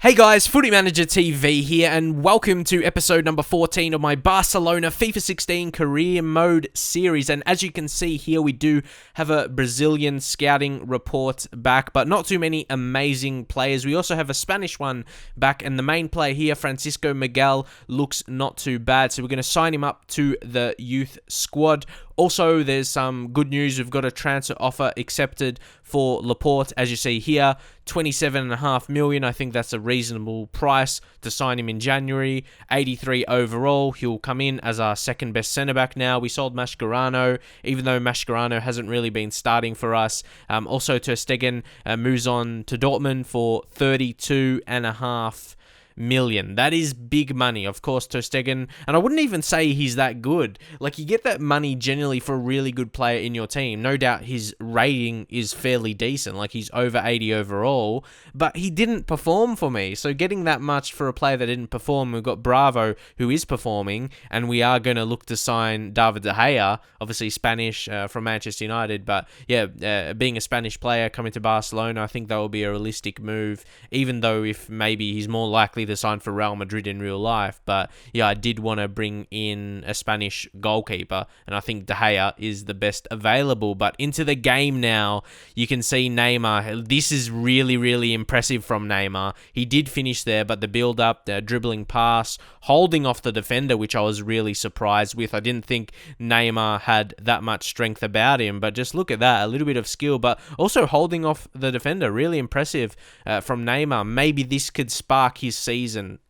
Hey guys, Footy Manager TV here, and welcome to episode number 14 of my Barcelona FIFA 16 Career Mode series. And as you can see here, we do have a Brazilian scouting report back, but not too many amazing players. We also have a Spanish one back, and the main player here, Francisco Miguel, looks not too bad. So we're going to sign him up to the youth squad. Also, there's some good news. We've got a transfer offer accepted for Laporte, as you see here, $27.5 million. I think that's a reasonable price to sign him in January. 83 overall. He'll come in as our second best centre back now. We sold Mascherano, even though Mascherano hasn't really been starting for us. Also, Ter Stegen moves on to Dortmund for $32.5 million. That is big money. Of course, Ter Stegen, and I wouldn't even say he's that good. Like, you get that money generally for a really good player in your team. No doubt his rating is fairly decent, like he's over 80 overall, but he didn't perform for me. So getting that much for a player that didn't perform, we've got Bravo, who is performing, and we are going to look to sign David De Gea, obviously Spanish from Manchester United, but yeah, being a Spanish player coming to Barcelona, I think that will be a realistic move, even though if maybe he's more likely to sign for Real Madrid in real life. But yeah, I did want to bring in a Spanish goalkeeper, and I think De Gea is the best available. But into the game now, you can see Neymar. This is really, really impressive from Neymar. He did finish there, but the build-up, the dribbling pass, holding off the defender, which I was really surprised with. I didn't think Neymar had that much strength about him, but just look at that, a little bit of skill, but also holding off the defender. Really impressive from Neymar. Maybe this could spark his season.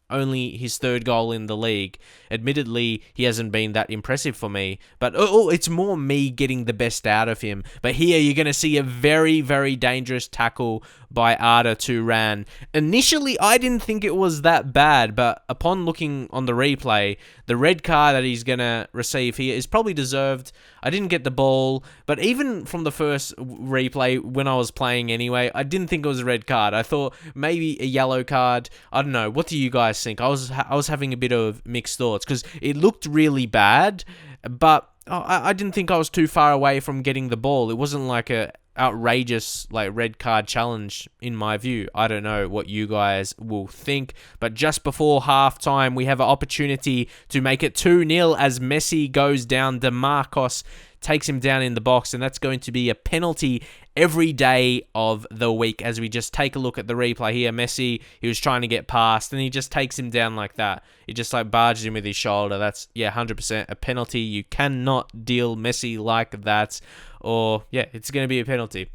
Only his third goal in the league. Admittedly, he hasn't been that impressive for me, but it's more me getting the best out of him. But here you're going to see a very, very dangerous tackle by Arda Turan. Initially, I didn't think it was that bad, but upon looking on the replay, the red card that he's going to receive here is probably deserved. I didn't get the ball, but even from the first replay when I was playing anyway, I didn't think it was a red card. I thought maybe a yellow card. I don't know. What do you guys think? I was having a bit of mixed thoughts because it looked really bad, but I didn't think I was too far away from getting the ball. It wasn't like a outrageous red card challenge in my view. I don't know what you guys will think, but just before halftime, we have an opportunity to make it 2-0 as Messi goes down. DeMarcos takes him down in the box, and that's going to be a penalty every day of the week. As we just take a look at the replay here, Messi, he was trying to get past, and he just takes him down like that. He just barges him with his shoulder. That's 100% a penalty. You cannot deal Messi like that, or it's going to be a penalty.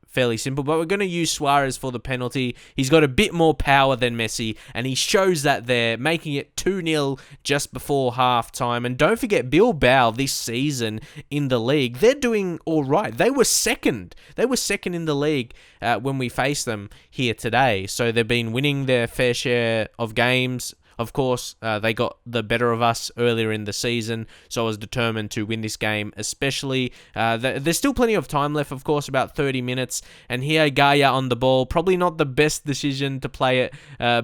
Fairly simple, but we're going to use Suarez for the penalty. He's got a bit more power than Messi, and he shows that there, making it 2-0 just before halftime. And don't forget, Bilbao this season in the league, they're doing all right. They were second. They were second in the league when we faced them here today. So they've been winning their fair share of games. Of course, they got the better of us earlier in the season, so I was determined to win this game, especially. There's still plenty of time left, of course, about 30 minutes, and here Gaia on the ball. Probably not the best decision to play it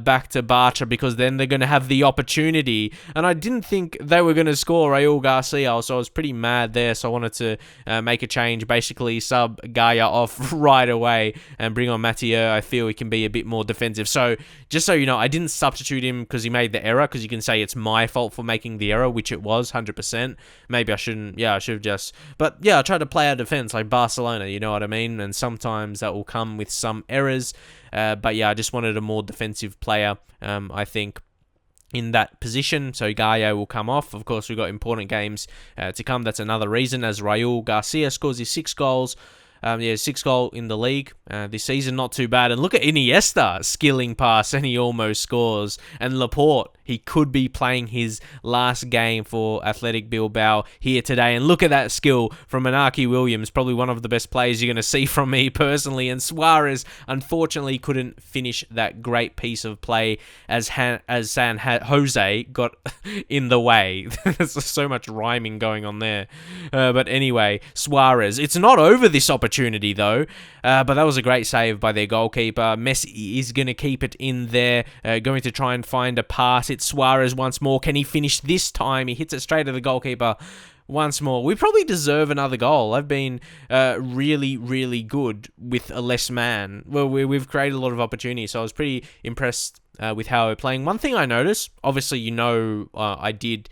back to Bartra, because then they're going to have the opportunity, and I didn't think they were going to score Raul Garcia, so I was pretty mad there, so I wanted to make a change, basically sub Gaia off right away and bring on Mathieu. I feel he can be a bit more defensive. So, just so you know, I didn't substitute him because he made the error, because you can say it's my fault for making the error, which it was 100%. Maybe I shouldn't. I should have just. But I tried to play our defense like Barcelona. You know what I mean? And sometimes that will come with some errors. But I just wanted a more defensive player. I think, in that position, so Gaia will come off. Of course, we've got important games to come. That's another reason, as Raul Garcia scores his 6 goals. 6 goal in the league this season, not too bad. And look at Iniesta skilling past, and he almost scores. And Laporte, he could be playing his last game for Athletic Bilbao here today. And look at that skill from Inaki Williams, probably one of the best players you're going to see from me personally. And Suarez, unfortunately, couldn't finish that great piece of play as San Jose got in the way. There's so much rhyming going on there. But anyway, Suarez, it's not over this opportunity though. But that was a great save by their goalkeeper. Messi is going to keep it in there, going to try and find a pass. It's Suarez once more. Can he finish this time? He hits it straight at the goalkeeper once more. We probably deserve another goal. I've been really, really good with a less man. Well, we've created a lot of opportunities, so I was pretty impressed with how we're playing. One thing I noticed, obviously, I did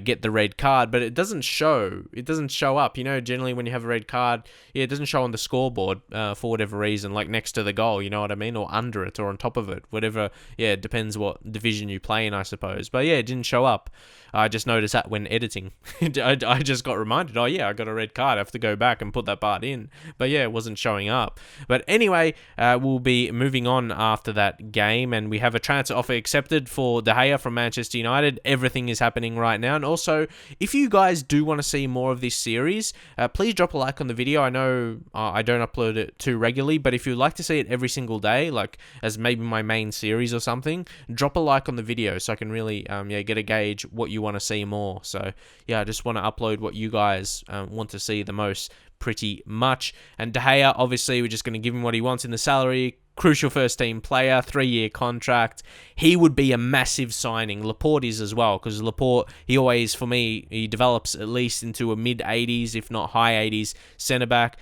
get the red card, but it doesn't show. It doesn't show up. Generally when you have a red card, it doesn't show on the scoreboard for whatever reason, like next to the goal, you know what I mean? Or under it or on top of it, whatever. Yeah, it depends what division you play in, I suppose. But yeah, it didn't show up. I just noticed that when editing. I just got reminded, oh yeah, I got a red card. I have to go back and put that part in. But yeah, it wasn't showing up. But anyway, we'll be moving on after that game, and we have a transfer offer accepted for De Gea from Manchester United. Everything is happening right now. And also, if you guys do want to see more of this series, please drop a like on the video. I know I don't upload it too regularly, but if you'd like to see it every single day, like as maybe my main series or something, drop a like on the video so I can really get a gauge what you want to see more. So yeah, I just want to upload what you guys want to see the most, pretty much. And De Gea, obviously, we're just going to give him what he wants in the salary. Crucial first team player, 3-year contract. He would be a massive signing. Laporte is as well, because Laporte, he always, for me, he develops at least into a mid-80s, if not high 80s centre-back.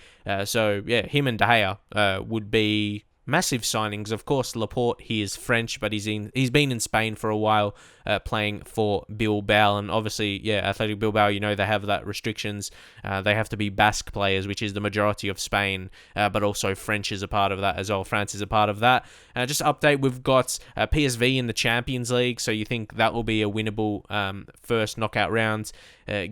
So yeah, him and De Gea would be massive signings. Of course, Laporte, he is French, but he's been in Spain for a while, playing for Bilbao. And obviously, yeah, Athletic Bilbao, they have that restrictions. They have to be Basque players, which is the majority of Spain, but also French is a part of that as well. France is a part of that. Just to update, we've got PSV in the Champions League, so you think that will be a winnable first knockout round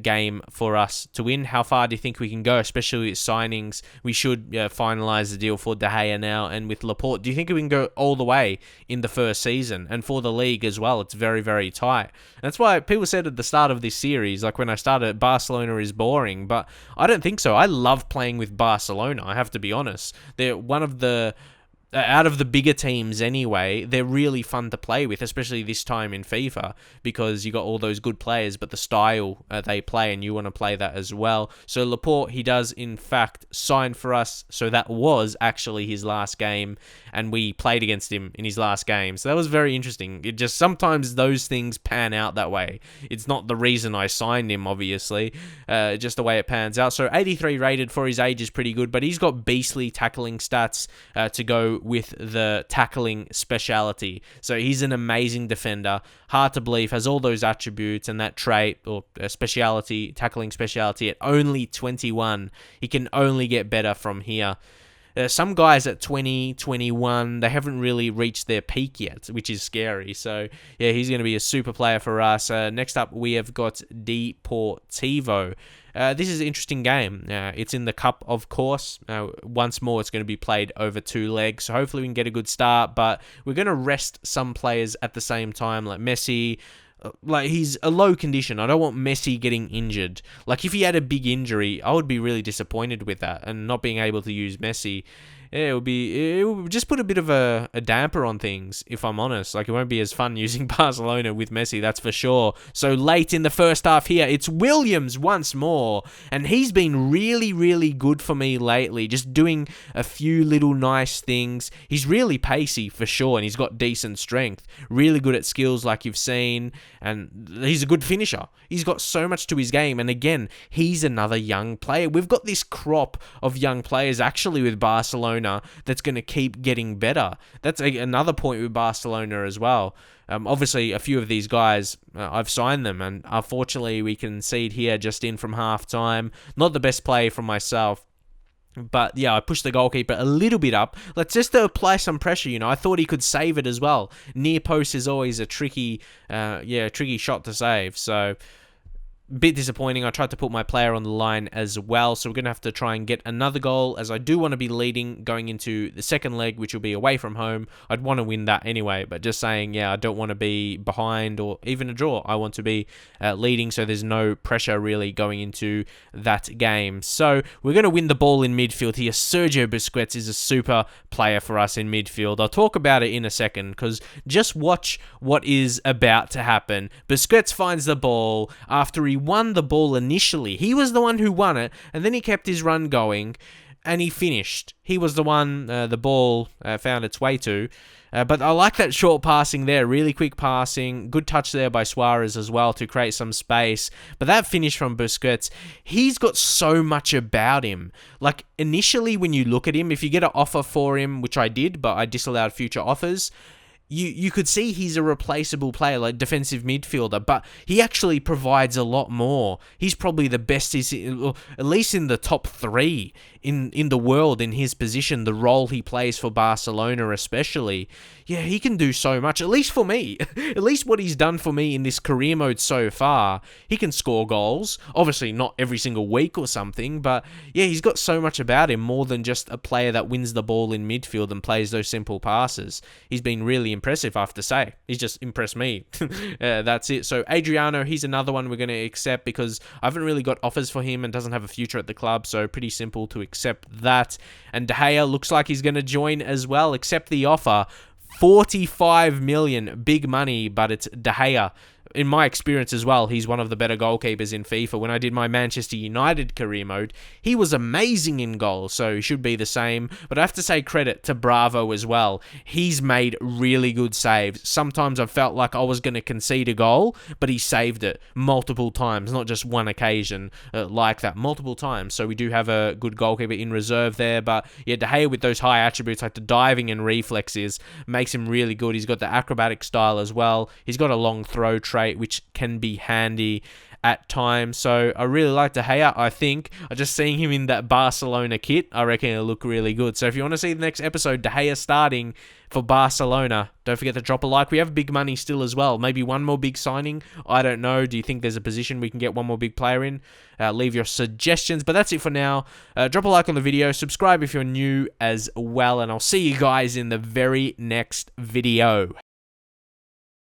game for us to win. How far do you think we can go, especially with signings? We should finalise the deal for De Gea now, and with Laporte, do you think we can go all the way in the first season? And for the league as well, it's very, very tight. That's why people said at the start of this series, like when I started, Barcelona is boring, but I don't think so. I love playing with Barcelona, I have to be honest. They're one of the out of the bigger teams anyway, they're really fun to play with, especially this time in FIFA, because you got all those good players, but the style they play, and you want to play that as well. So Laporte, he does in fact sign for us, so that was actually his last game, and we played against him in his last game, so that was very interesting. It just, sometimes those things pan out that way. It's not the reason I signed him, obviously, just the way it pans out. So 83 rated for his age is pretty good, but he's got beastly tackling stats to go with the tackling speciality. So he's an amazing defender, hard to believe, has all those attributes and that trait or speciality, tackling speciality at only 21. He can only get better from here. Some guys at 20, 21, they haven't really reached their peak yet, which is scary. So, yeah, he's going to be a super player for us. Next up, we have got Deportivo. This is an interesting game. It's in the Cup, of course. Once more, it's going to be played over 2 legs. So hopefully we can get a good start. But we're going to rest some players at the same time, like Messi. Like, he's a low condition. I don't want Messi getting injured. Like, if he had a big injury, I would be really disappointed with that, and not being able to use Messi. Yeah, it would just put a bit of a damper on things, if I'm honest. Like, it won't be as fun using Barcelona with Messi, that's for sure. So late in the first half here, it's Williams once more, and he's been really, really good for me lately, just doing a few little nice things. He's really pacey for sure, and he's got decent strength. Really good at skills, like you've seen, and he's a good finisher. He's got so much to his game, and again, he's another young player. We've got this crop of young players actually with Barcelona that's going to keep getting better. That's another point with Barcelona as well. Obviously, a few of these guys, I've signed them, and unfortunately, we concede here just in from half-time. Not the best play from myself. But yeah, I pushed the goalkeeper a little bit up. Let's just apply some pressure, I thought he could save it as well. Near post is always a tricky shot to save. So, bit disappointing. I tried to put my player on the line as well, so we're going to have to try and get another goal, as I do want to be leading going into the second leg, which will be away from home. I'd want to win that anyway, but just saying, yeah, I don't want to be behind or even a draw. I want to be leading, so there's no pressure really going into that game. So we're going to win the ball in midfield here. Sergio Busquets is a super player for us in midfield. I'll talk about it in a second, because just watch what is about to happen. Busquets finds the ball after he won the ball initially. He was the one who won it, and then he kept his run going, and he finished. He was the one the ball found its way to. But I like that short passing there, really quick passing. Good touch there by Suarez as well to create some space. But that finish from Busquets, he's got so much about him. Like, initially when you look at him, if you get an offer for him, which I did, but I disallowed future offers, you could see he's a replaceable player, like defensive midfielder, but he actually provides a lot more. He's probably the best, at least in the top 3 in the world in his position, the role he plays for Barcelona especially. Yeah, he can do so much, at least for me. At least what he's done for me in this career mode so far. He can score goals, obviously not every single week or something, but yeah, he's got so much about him, more than just a player that wins the ball in midfield and plays those simple passes. He's been really impressive, I have to say. He's just impressed me. That's it. So Adriano, he's another one we're going to accept because I haven't really got offers for him and doesn't have a future at the club, so pretty simple to accept that. And De Gea looks like he's going to join as well. Accept the offer. 45 million, big money, but it's De Gea. In my experience as well, he's one of the better goalkeepers in FIFA. When I did my Manchester United career mode, he was amazing in goal, so he should be the same. But I have to say credit to Bravo as well. He's made really good saves. Sometimes I felt like I was going to concede a goal, but he saved it multiple times, not just one occasion like that, multiple times. So we do have a good goalkeeper in reserve there. But yeah, De Gea with those high attributes like the diving and reflexes makes him really good. He's got the acrobatic style as well. He's got a long throw trait, which can be handy at times. So I really like De Gea. I think just seeing him in that Barcelona kit, I reckon it'll look really good. So if you want to see the next episode, De Gea starting for Barcelona, don't forget to drop a like. We have big money still as well. Maybe one more big signing. I don't know. Do you think there's a position we can get one more big player in? Leave your suggestions. But that's it for now. Drop a like on the video. Subscribe if you're new as well. And I'll see you guys in the very next video.